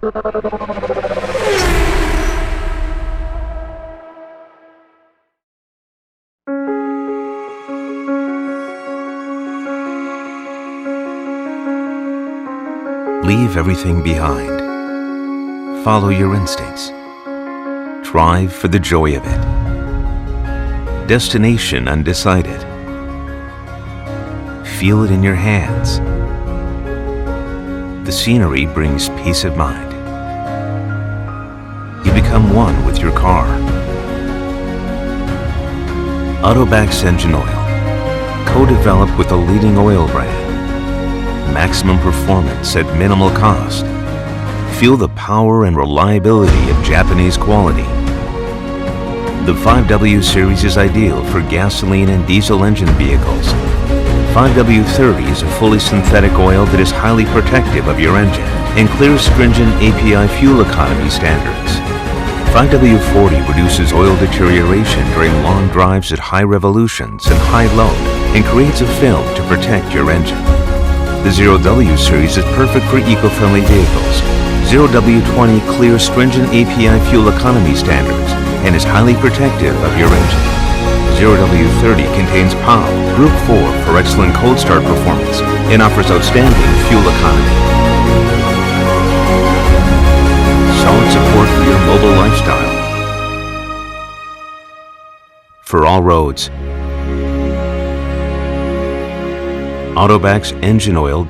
Leave everything behind. Follow your instincts. Drive for the joy of it. Destination undecided. Feel it in your hands. The scenery brings peace of mind. You become one with your car. AUTOBACS Engine Oil, co-developed with a leading oil brand. Maximum performance at minimal cost. Feel the power and reliability of Japanese quality. The 5W series is ideal for gasoline and diesel engine vehicles. 5W30 is a fully synthetic oil that is highly protective of your engine and clears stringent API fuel economy standards. 5W40 reduces oil deterioration during long drives at high revolutions and high load and creates a film to protect your engine. The 0W series is perfect for eco-friendly vehicles. 0W20 clears stringent API fuel economy standards and is highly protective of your engine. 0W30 contains POW Group 4 for excellent cold start performance and offers outstanding fuel economy. Solid support for your mobile lifestyle. For all roads, AUTOBACS Engine Oil.